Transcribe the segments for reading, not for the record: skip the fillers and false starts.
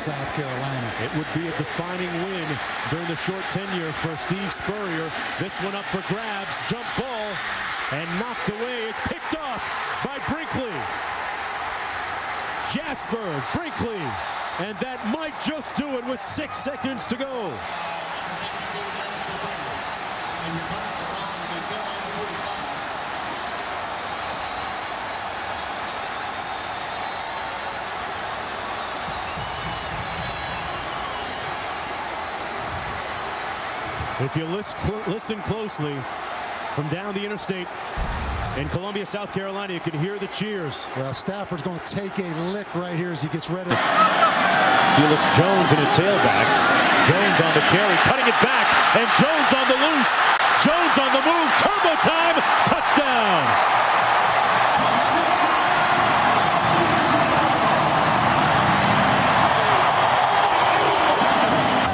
South Carolina. It would be a defining win during the short tenure for Steve Spurrier. This one up for grabs, jump ball, and knocked away. It's picked off by Brinkley. Jasper, Brinkley, and that might just do it with 6 seconds to go. If you listen closely from down the interstate in Columbia, South Carolina, you can hear the cheers. Well, Stafford's going to take a lick right here as he gets ready. Felix Jones in a tailback. Jones on the carry, cutting it back, and Jones on the loose. Jones on the move, turbo time, touchdown.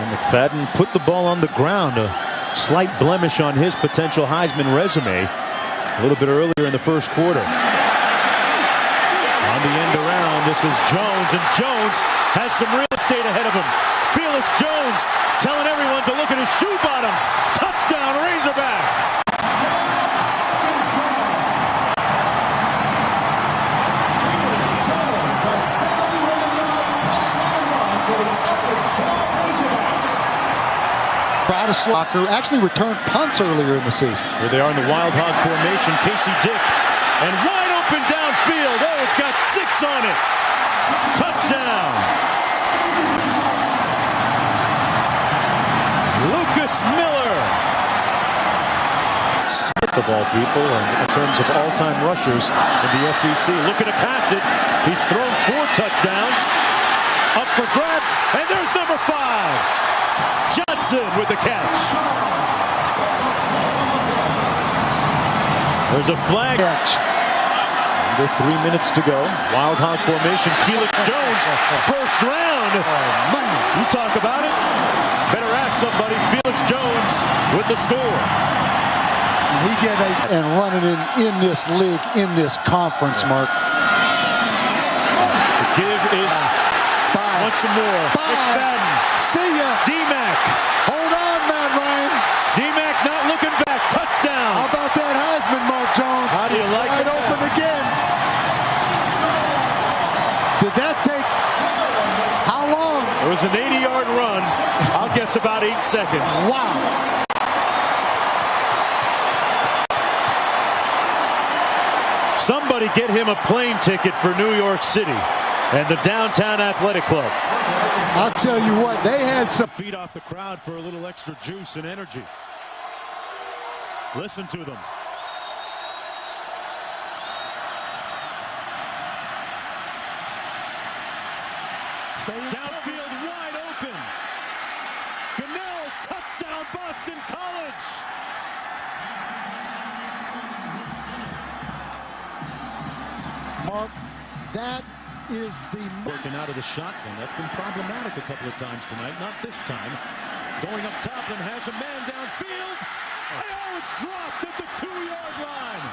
McFadden put the ball on the ground, a slight blemish on his potential Heisman resume a little bit earlier in the first quarter. On the end around, this is Jones, and Jones has some real estate ahead of him. Felix Jones telling everyone to look at his shoe bottoms. Touchdown, Razorbacks. Locker actually returned punts earlier in the season. Here they are in the Wild Hog formation. Casey Dick, and wide open downfield. Oh, it's got 6 on it. Touchdown. Lucas Miller. Split the ball, people, in terms of all-time rushers in the SEC. Looking to pass it. He's thrown 4 touchdowns. Up for grabs, and there's number 5. Johnson with the catch. There's a flag. Under 3 minutes to go. Wild Hog formation. Felix Jones, first round. Oh, man. You talk about it. Better ask somebody. Felix Jones with the score. And he get and running in this league, in this conference, Mark. The give is want some more. McFadden. See ya. D-Mac. Hold on, Matt Ryan. D-Mac not looking back. Touchdown. How about that Heisman, Mark Jones? How do you like it? Wide open again. Did that take how long? It was an 80-yard run. I'll guess about 8 seconds. Wow. Somebody get him a plane ticket for New York City and the Downtown Athletic Club. I'll tell you what, they had some feed off the crowd for a little extra juice and energy. Listen to them. Downfield wide open. Gunnell, touchdown, Boston College. Mark, that is the working out of the shotgun. That's been problematic a couple of times tonight. Not this time. Going up top and has a man downfield. Oh, it's dropped at the 2-yard line.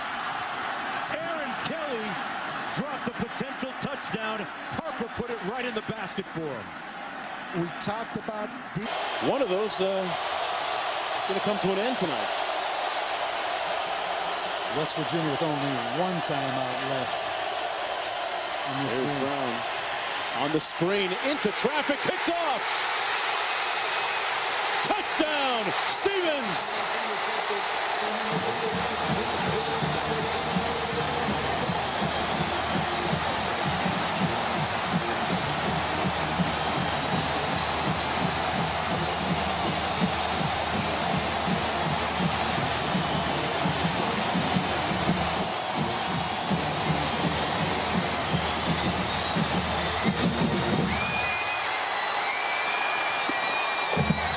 Aaron Kelly dropped the potential touchdown. Harper put it right in the basket for him. we talked about. One of those going to come to an end tonight. West Virginia with only one timeout left in this game. Brown on the screen into traffic, picked off. Touchdown, Stevens.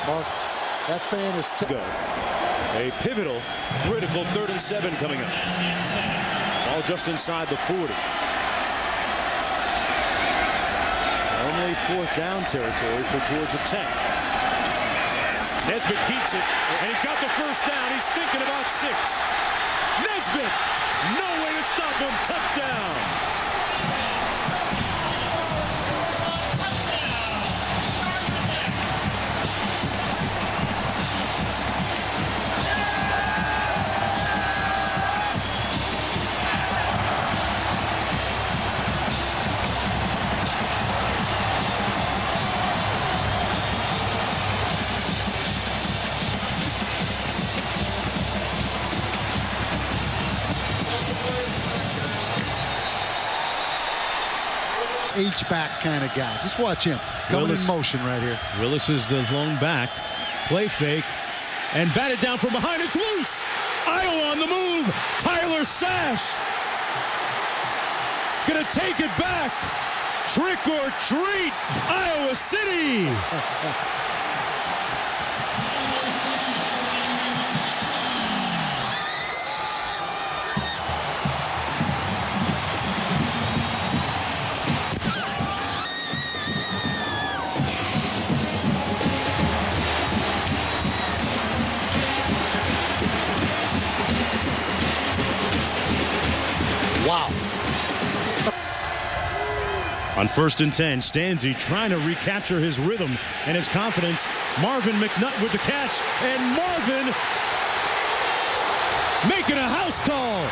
Mark, that fan is go. A pivotal, critical 3rd and 7 coming up. All just inside the 40. Only 4th down territory for Georgia Tech. Nesbitt keeps it, and he's got the 1st down. He's thinking about 6. Nesbitt, no way to stop him. Touchdown. H-back kind of guy. Just watch him coming in motion right here. Willis is the lone back. Play fake. And batted down from behind. It's loose. Iowa on the move. Tyler Sash. Gonna take it back. Trick or treat. Iowa City. Wow. On 1st and 10, Stanzi trying to recapture his rhythm and his confidence. Marvin McNutt with the catch, and Marvin making a house call.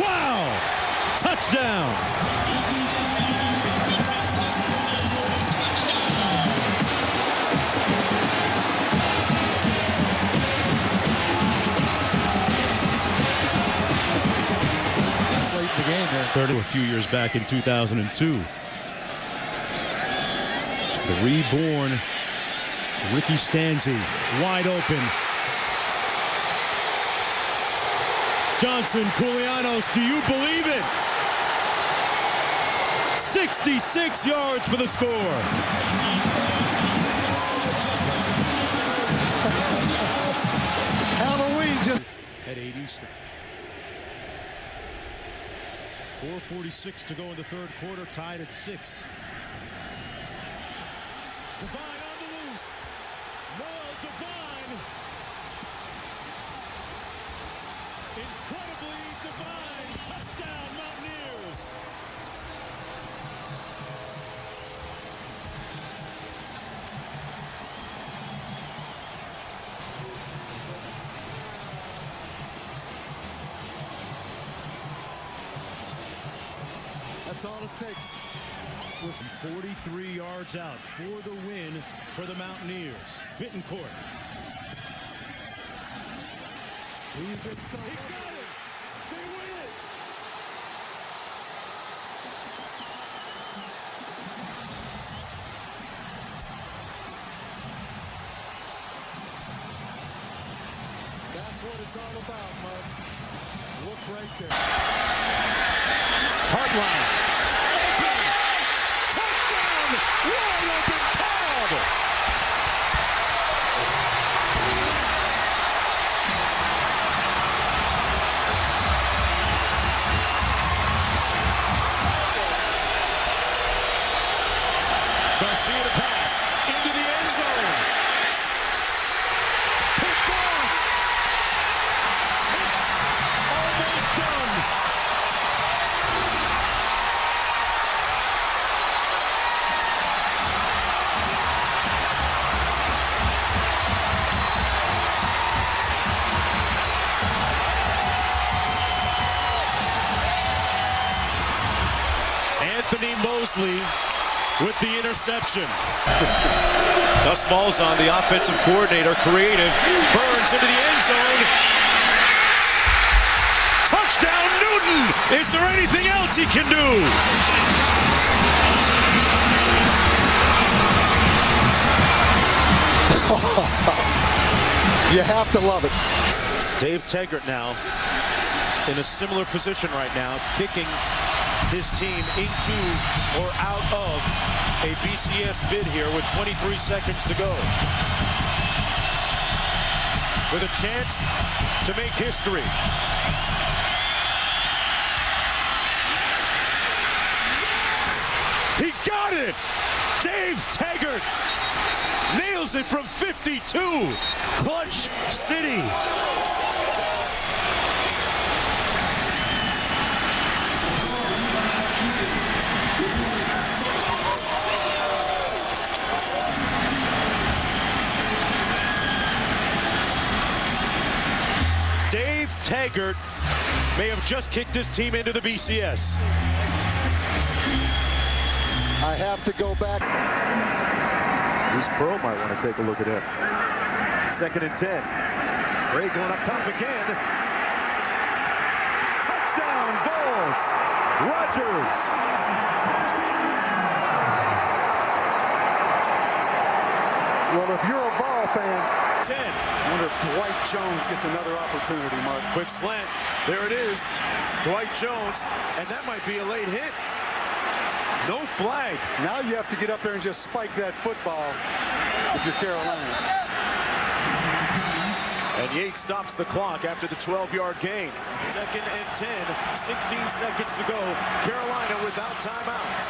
Wow! Touchdown! Late in the game there. Third a few years back in 2002. The reborn Ricky Stanzi, wide open. Johnson, Koulianos, do you believe it? 66 yards for the score. Halloween just At 8 Eastern. 4:46 to go in the third quarter, tied at 6. Devine on the loose. Noel Devine. Incredibly Devine. Touchdown, Mountaineers. that's all it takes. With 43 yards out for the win for the Mountaineers. Bittencourt. He's in so He got it. They win it. That's what it's all about, Mark. Look right there. Hartline. Open. Touchdown. Wide open Cobb. Garcia to pass into the end zone. Picked off. It's almost done. Anthony Mosley with the interception. Gus Malzahn, the offensive coordinator, creative, burns into the end zone. Touchdown, Newton! Is there anything else he can do? You have to love it. Dave Taggart now in a similar position right now, kicking his team into or out of a BCS bid here with 23 seconds to go. With a chance to make history. He got it! Dave Taggart nails it from 52. Clutch City. Dave Taggart may have just kicked his team into the BCS. I have to go back. Bruce Pearl might want to take a look at it. 2nd and 10. Gray going up top again. Touchdown, Bulls. Rogers. Well, if you're a Vol fan, 10. I wonder if Dwight Jones gets another opportunity, Mark. Quick slant. There it is. Dwight Jones. And that might be a late hit. No flag. Now you have to get up there and just spike that football if you're Carolina. And Yates stops the clock after the 12-yard gain. 2nd and 10. 16 seconds to go. Carolina without timeouts.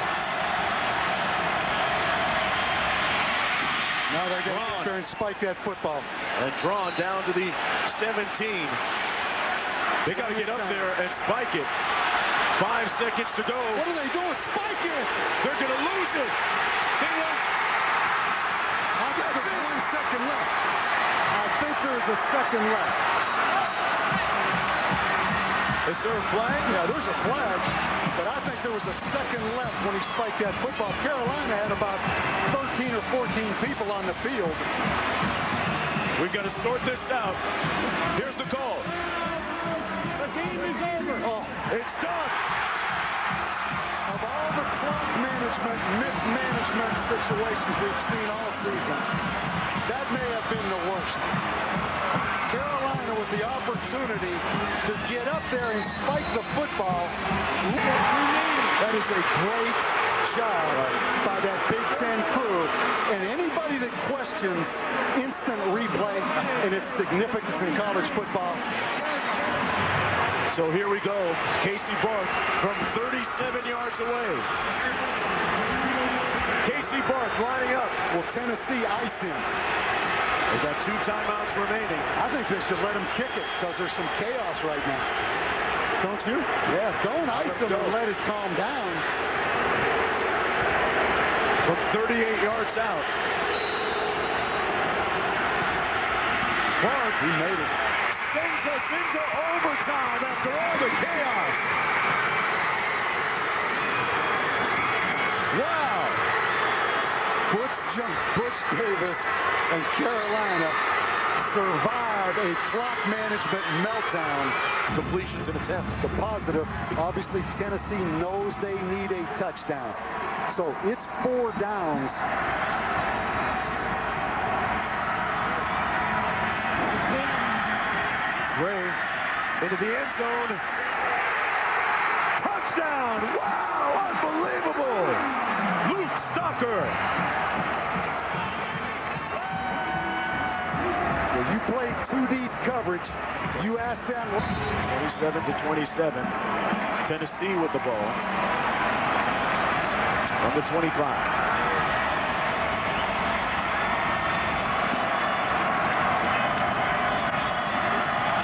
Now they're going to get up there and spike that football. And drawn down to the 17. They got to get up there and spike it. 5 seconds to go. What are they doing? Spike it! They're going to lose it. They won't. I think there's 1 second left. I think there's a second left. Is there a flag? Yeah, there's a flag. But I think there was a second left when he spiked that football. Carolina had about 13 or 14 people on the field. We've got to sort this out. Here's the call. The game is over. Oh, It's done. of all the clock management, mismanagement situations we've seen all season, that may have been the worst. Carolina with the opportunity to get up there and spike the football. That is a great job by that Big Ten crew. And anybody that questions instant replay and its significance in college football. So here we go. Casey Barth from 37 yards away. Casey Barth lining up. Will Tennessee ice him? They've got 2 timeouts remaining. I think they should let him kick it because there's some chaos right now. Don't you? Yeah, don't ice him and let it calm down. From 38 yards out. Barth, he made it. Sends us into overtime after all the chaos. Wow. Butch Davis and Carolina survive a clock management meltdown. Completions and attempts. The positive, obviously Tennessee knows they need a touchdown. So it's 4 downs. Gray into the end zone. Touchdown! Wow, unbelievable! Luke Stocker. When you play 2 deep coverage, you ask them. 27-27. Tennessee with the ball. On the 25.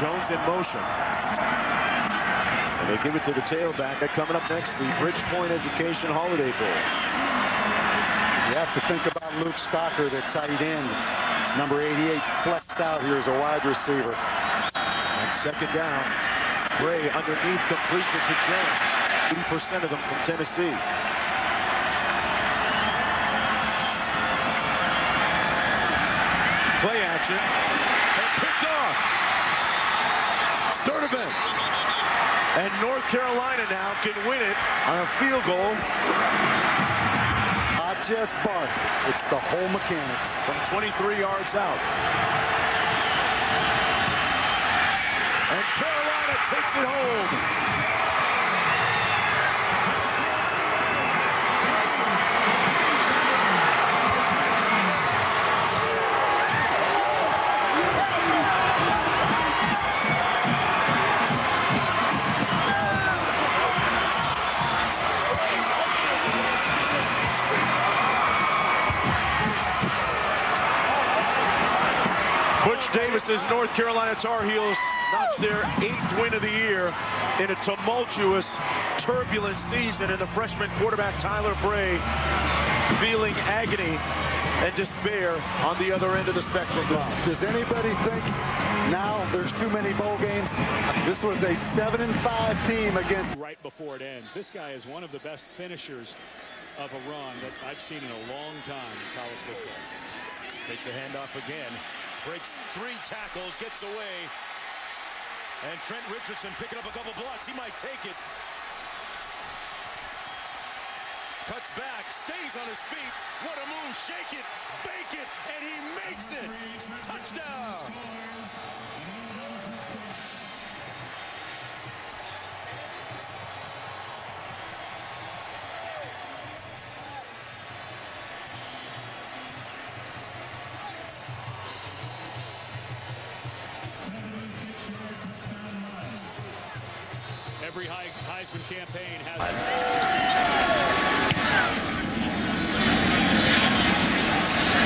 Jones in motion. And they give it to the tailback. Coming up next, the Bridgepoint Education Holiday Bowl. You have to think about Luke Stocker, the tight end. Number 88 flexed out here as a wide receiver. And 2nd down. Gray underneath completes it to Jones. 80% of them from Tennessee. Play action. And picked off. Sturdivant. And North Carolina now can win it on a field goal. Not just Barth, it's the whole mechanics. From 23 yards out. And Carolina takes it home. Butch Davis's North Carolina Tar Heels notched their 8th win of the year in a tumultuous, turbulent season, and the freshman quarterback Tyler Bray feeling agony and despair on the other end of the spectrum. Does anybody think now there's too many bowl games? This was a 7-5 team against. Right before it ends. This guy is one of the best finishers of a run that I've seen in a long time in college football. Takes the handoff again. Breaks 3 tackles, gets away. And Trent Richardson picking up a couple blocks. He might take it. Cuts back, stays on his feet. What a move. Shake it, bake it, and he makes it. Touchdown. Every Heisman campaign has.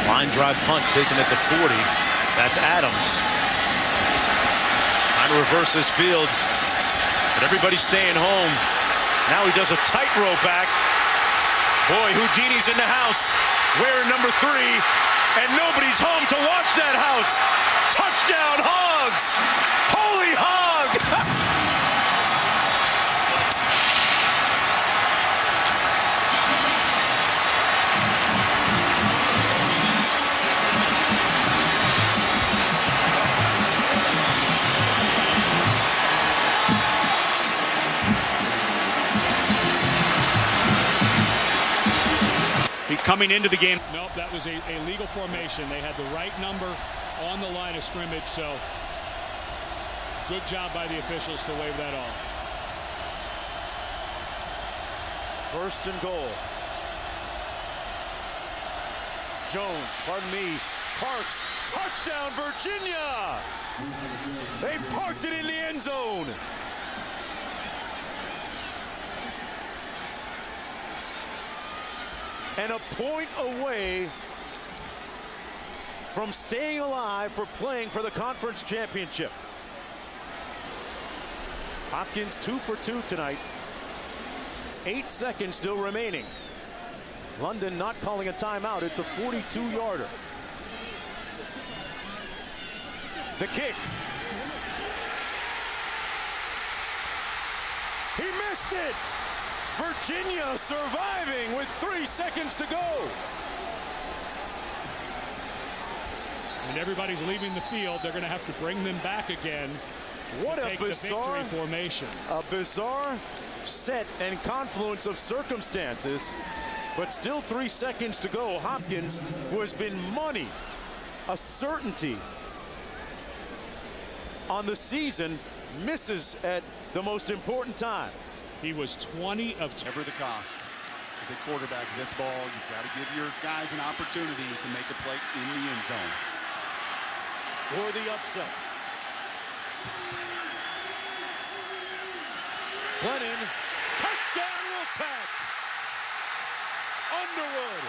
Line drive punt taken at the 40. That's Adams. Trying to reverse this field, but everybody's staying home. Now he does a tightrope act. Boy, Houdini's in the house, wearing number 3, and nobody's home to watch that house. Touchdown, Hogs! Holy hog! Coming into the game. Nope, that was a legal formation. They had the right number on the line of scrimmage, so good job by the officials to wave that off. First and goal. Jones, pardon me, Parks, touchdown Virginia! They parked it in the end zone. And a point away from staying alive for playing for the conference championship. Hopkins 2 for 2 tonight. 8 seconds still remaining. London not calling a timeout. It's a 42-yarder. The kick. He missed it. Virginia surviving with 3 seconds to go. And everybody's leaving the field. They're going to have to bring them back again. What a take bizarre the victory formation. A bizarre set and confluence of circumstances, but still 3 seconds to go. Hopkins, who has been money, a certainty on the season, misses at the most important time. He was 20 of... Whatever the cost. As a quarterback, this ball, you've got to give your guys an opportunity to make a play in the end zone. For the upset. Glennon, touchdown Wolfpack! Underwood.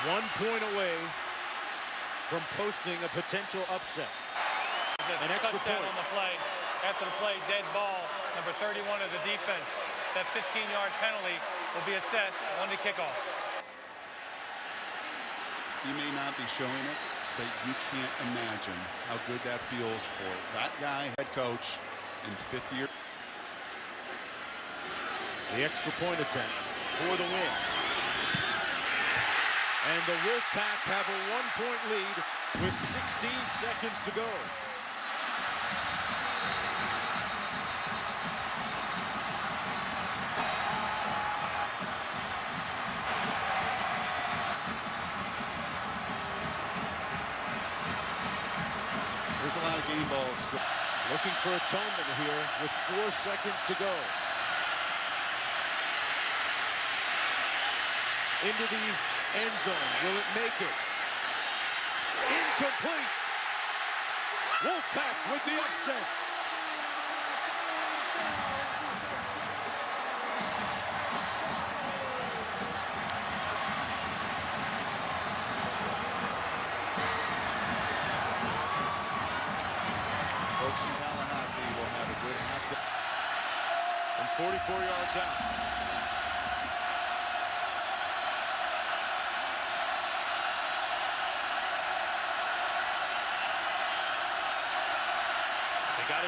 One point away from posting a potential upset. An extra point on the play. After the play, dead ball, number 31 of the defense. That 15-yard penalty will be assessed on the kickoff. You may not be showing it, but you can't imagine how good that feels for that guy, head coach, in 5th year. The extra point attempt for the win. And the Wolfpack have a 1-point lead with 16 seconds to go. There's a lot of game balls. Looking for atonement here with 4 seconds to go. Into the end zone. Will it make it? Incomplete. Wolfpack with the upset. Folks in Tallahassee will have a good half. From 44 yards out.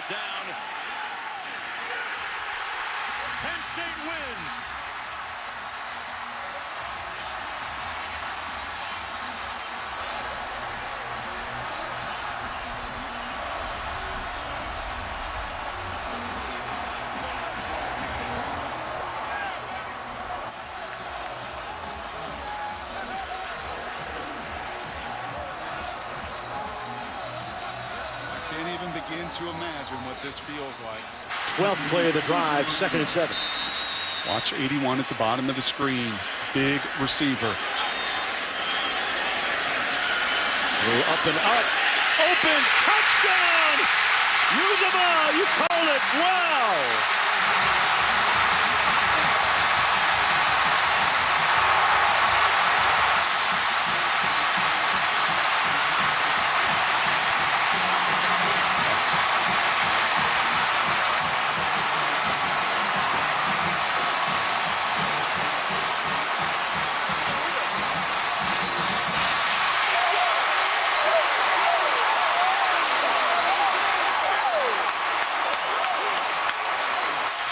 it down. Penn State wins. Can't even begin to imagine what this feels like. 12th play of the drive, 2nd and 7. Watch 81 at the bottom of the screen. Big receiver. Up and up. Open. Touchdown. Uzomah. You called it. Wow.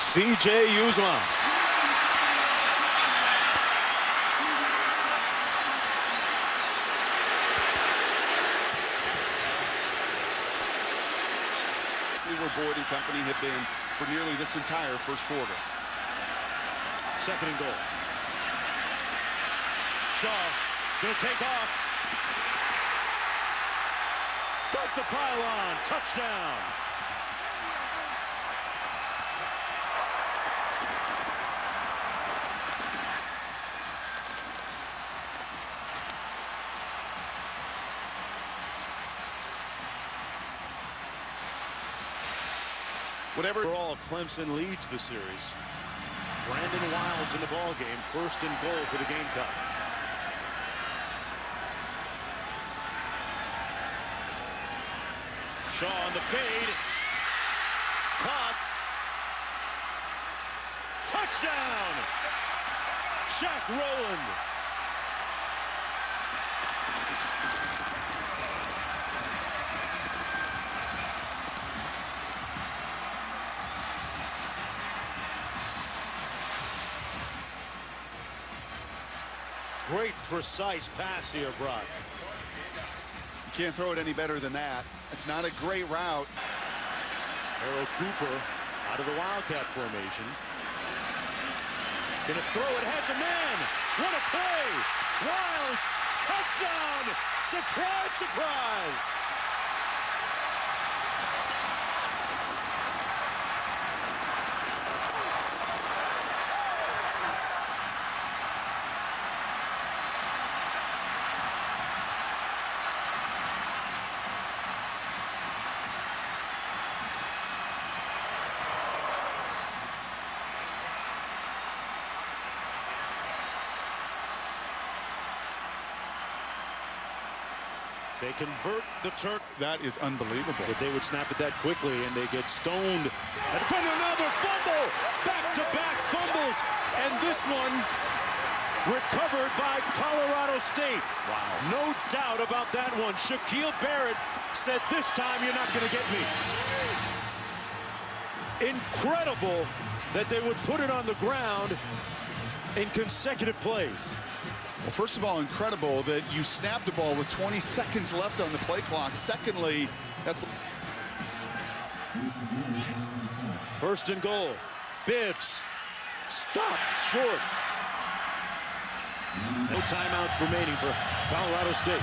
C.J. Uzomah. Where Boyd and company have been for nearly this entire first quarter. 2nd and goal. Shaw gonna take off. Got the pylon. Touchdown. Whatever. Overall, Clemson leads the series. Brandon Wilds in the ball game. 1st and goal for the Gamecocks. Shaw on the fade. Caught. Touchdown! Shaq Rowland. Great precise pass here, Brock. You can't throw it any better than that. It's not a great route. Harold Cooper out of the Wildcat formation. Gonna throw it, has a man. What a play! Wilds, touchdown! Surprise, surprise! They convert the turn. That is unbelievable. But they would snap it that quickly, and they get stoned. And then another fumble! Back-to-back fumbles! And this one recovered by Colorado State. Wow. No doubt about that one. Shaquille Barrett said, this time you're not going to get me. Incredible that they would put it on the ground in consecutive plays. Well, first of all, incredible that you snapped the ball with 20 seconds left on the play clock. Secondly, that's 1st and goal. Bibbs stopped short. No timeouts remaining for Colorado State.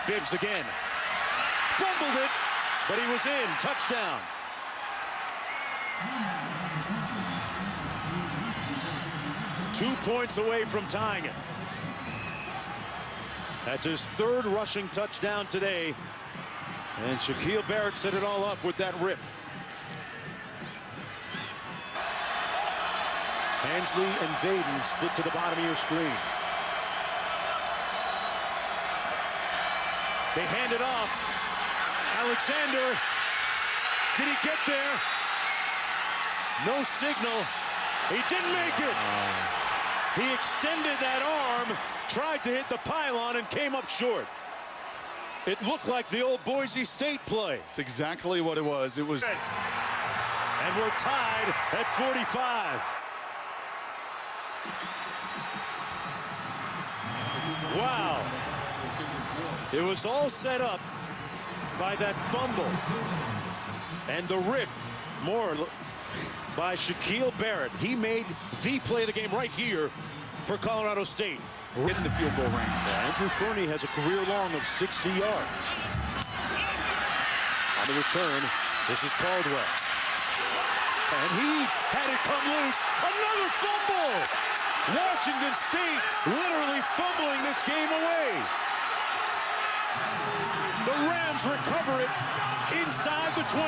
Bibbs again. Fumbled it, but he was in. Touchdown. Two points away from tying it. That's his 3rd rushing touchdown today. And Shaquille Barrett set it all up with that rip. Hensley and Vaden split to the bottom of your screen. They hand it off. Alexander. Did he get there? No signal. He didn't make it. He extended that arm, tried to hit the pylon, and came up short. It looked like the old Boise State play. It's exactly what it was. It was. And we're tied at 45. Wow. It was all set up by that fumble. And the rip more by Shaquille Barrett. He made the play of the game right here for Colorado State. Hitting the field goal range. Andrew Fernie has a career long of 60 yards. On the return, this is Caldwell. And he had it come loose. Another fumble! Washington State literally fumbling this game away. The Rams recover it inside the 20.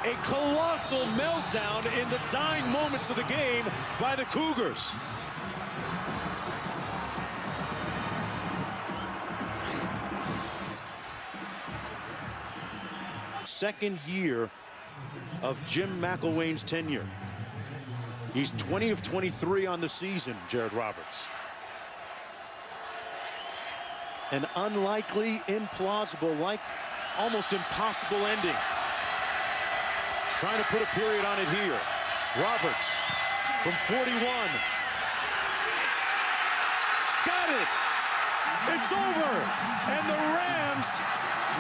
A colossal meltdown in the dying moments of the game by the Cougars. Second year of Jim McElwain's tenure. He's 20 of 23 on the season, Jared Roberts. An unlikely, implausible, like almost impossible ending. Trying to put a period on it here. Roberts from 41. Got it! It's over! And the Rams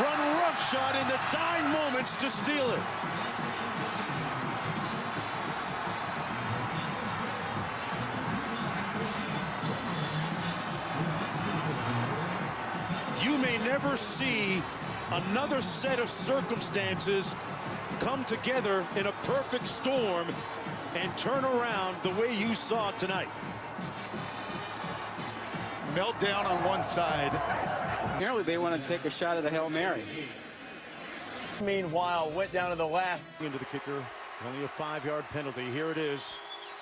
run roughshod in the dying moments to steal it. You may never see another set of circumstances come together in a perfect storm and turn around the way you saw tonight. Meltdown on one side. Apparently they want to take a shot at a Hail Mary. Meanwhile, went down to the last. Into the kicker, only a 5-yard penalty. Here it is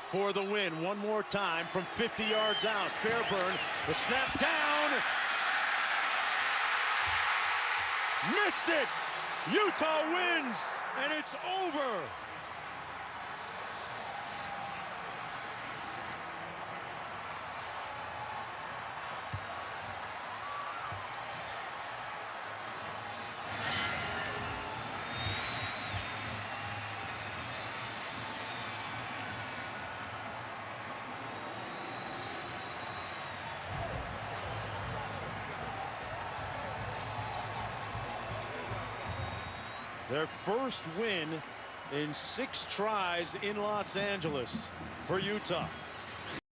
for the win. One more time from 50 yards out. Fairburn, the snap down. Missed it. Utah wins, and it's over. Their first win in 6 tries in Los Angeles for Utah.